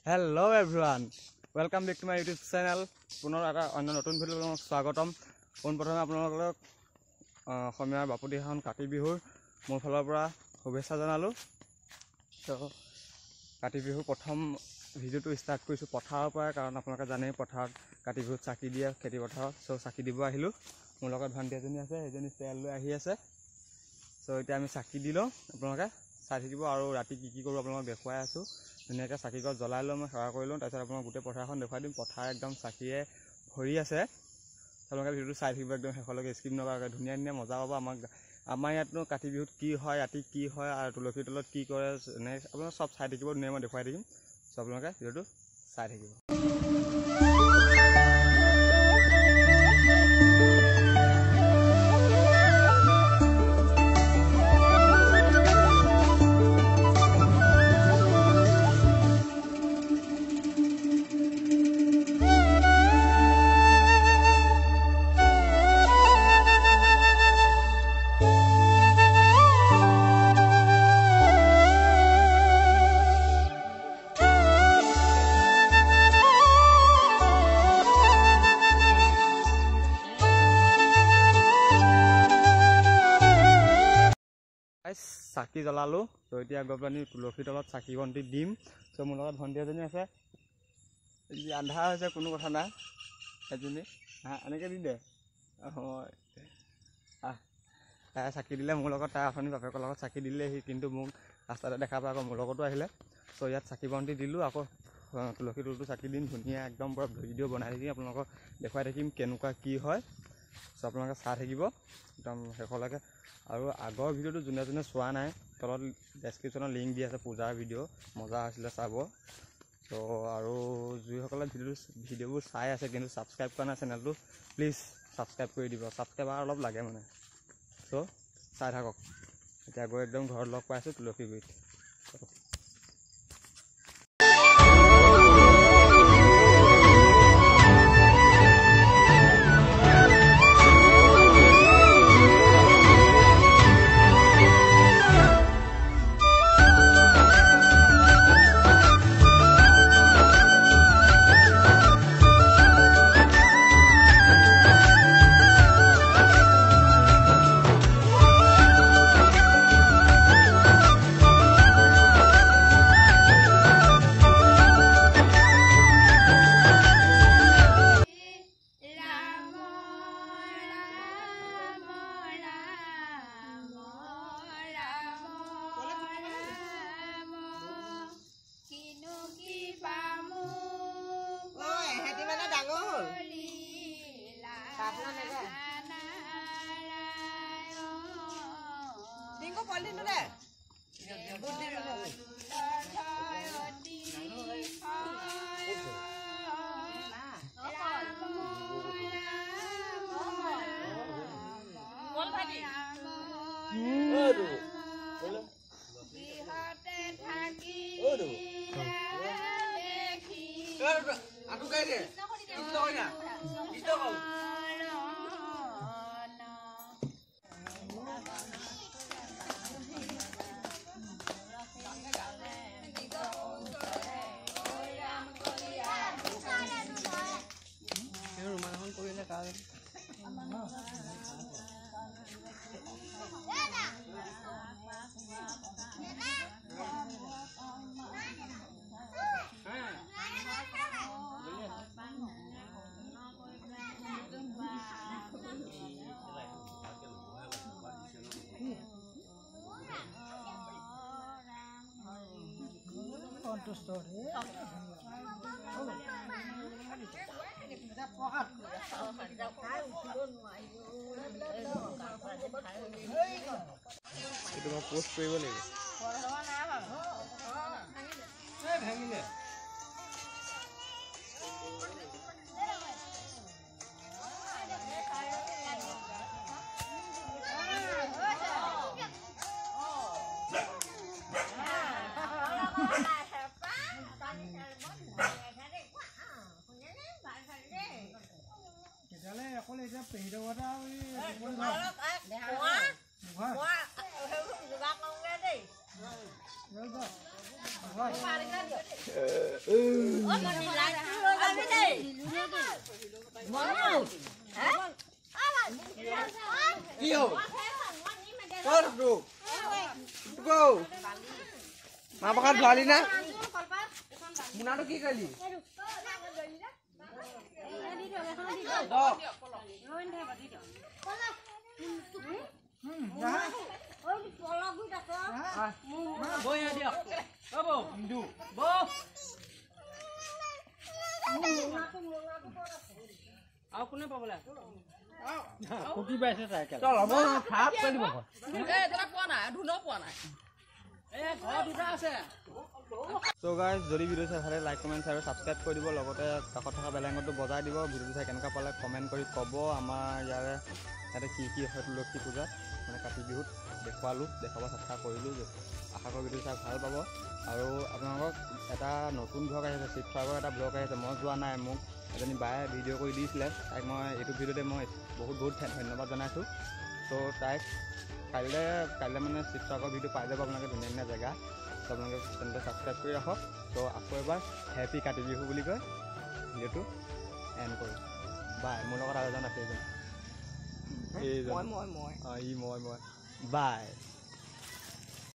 Hello everyone, welcome back to my YouTube channel. পুনৰ এটা অন্য নতুন ভিডিঅ'ত স্বাগতম। পোনপ্ৰথমে আপোনালোকক অসমীয়াৰ বাপুদিহান কাতি বিহুৰ মোৰ ফালৰ পৰা শুভেচ্ছা জনালোঁ। তো কাতি বিহুৰ প্ৰথম ভিডিঅ'টো ষ্টাৰ্ট কৰিছোঁ পথাৰৰ পৰা, কাৰণ আপোনালোকে জানেই পথাৰত কাতি বিহুত চাকি দিয়ে খেতি পথাৰত। চ' চাকি দিব আহিলোঁ। মোৰ লগত ভণ্টি এজনী আছে, সেইজনী তেল লৈ আহি আছে। চ' এতিয়া আমি চাকি দি লওঁ, আপোনালোকে চাই থাকিব আৰু ৰাতি কি কৰোঁ আপোনালোকক দেখুৱাই আছোঁ। ধুনীয়াকৈ চাকিগছ জ্বলাই লওঁ, মই সেৱা কৰি লওঁ, তাৰপিছত আপোনাক গোটেই পথাৰখন দেখুৱাই দিম। পথাৰ একদম চাকিয়ে ভৰি আছে। আপোনালোকে ভিডিঅ'টো চাই থাকিব একদম শেষলৈকে, স্কিপ নকৰাকৈ। ধুনীয়া ধুনীয়া মজা পাব। আমাৰ ইয়াতনো কাতি বিহুত কি হয়, ৰাতি কি হয় আৰু তুলসীৰ তলত কি কৰে, এনে আপোনালোকে চব চাই থাকিব। ধুনীয়া মই দেখুৱাই থাকিম, চ' আপোনালোকে ভিডিঅ'টো চাই থাকিব। চাকি জ্বলালোঁ, তো এতিয়া গৈ পেলাই তুলসীৰ তলত চাকি বন্তি দিম। চ' মোৰ লগত ভণ্টি এজনী আছে, আন্ধাৰ হৈছে কোনো কথা নাই, এজনী এনেকৈ দি দে। হয়, তাই চাকি দিলে মোৰ লগত, তাই অথনি বাপেকৰ লগত চাকি দিলেহি, কিন্তু মোক ৰাস্তাতে দেখা পাই আকৌ মোৰ লগতো আহিলে। চ' ইয়াত চাকি বন্তি দিলোঁ, আকৌ তুলসী তলতো চাকি দিম। ধুনীয়া একদম পুৰা ভিডিঅ' বনাই থাকিম, আপোনালোকক দেখুৱাই থাকিম কেনেকুৱা কি হয়। চ' আপোনালোকে চাই থাকিব একদম শেষলৈকে। আৰু আগৰ ভিডিঅ'টো যোনে যোনে চোৱা নাই, তলত ডেছক্ৰিপশ্যনত লিংক দি আছে পূজাৰ ভিডিঅ', মজা আছিলে চাব। ত' আৰু যিসকলে ভিডিঅ'বোৰ চাই আছে কিন্তু ছাবস্ক্ৰাইব কৰা নাই চেনেলটো, প্লিজ ছাবস্ক্ৰাইব কৰি দিব। ছাবস্ক্ৰাইবাৰ অলপ লাগে মানে। চ' চাই থাকক। এতিয়া গৈ একদম ঘৰত লগ পাইছোঁ তুলসী গুৰিত। এইটো মই পোষ্ট কৰিব লাগিব। মাপাখাত ভৰালি না মুনাটো কি কৰিলি কোনে পাবলে কুটি পাইছে চাইকেল চল হ'ব খাপ কৰি দিব পোৱা নাই ধুনো পোৱা নাই ঘৰ দুটা আছে সো গাইজ যদি ভিডিঅ' চাই ভালে লাইক কমেণ্ট আৰু ছাবস্ক্ৰাইব কৰি দিব লগতে কাষত থকা বেল আইকনটো বজাই দিব ভিডিঅ'টো চাই কেনেকুৱা পালে কমেণ্ট কৰি ক'ব আমাৰ ইয়াতে কি হয় তুলসী পূজাত মানে কাতি বিহুত দেখাব চেষ্টা কৰিলোঁ আশা কৰোঁ ভিডিঅ' চাই ভাল পাব আৰু আপোনালোকক এটা নতুন ব্লগ আহিছে শিৱসাগৰ এটা ব্লগ আহিছে মই যোৱা নাই মোক এজনী বায়ে ভিডিঅ' কৰি দিছিলে তাইক মই এইটো ভিডিঅ'তে মই বহুত ধন্যবাদ জনাইছোঁ ত' তাইক কাইলৈ মানে শিৱসাগৰ ভিডিঅ' পাই যাব আপোনালোকে ধুনীয়া জেগা ত' আপোনালোকে চেনেলটো ছাবস্ক্ৰাইব কৰি ৰাখক ত' আকৌ এবাৰ হেপী কাতি বিহু বুলি কয় ভিডিঅ'টো এণ্ড কৰোঁ বাই মোৰ লগত আৰু এজন আছে এইজন মই বাই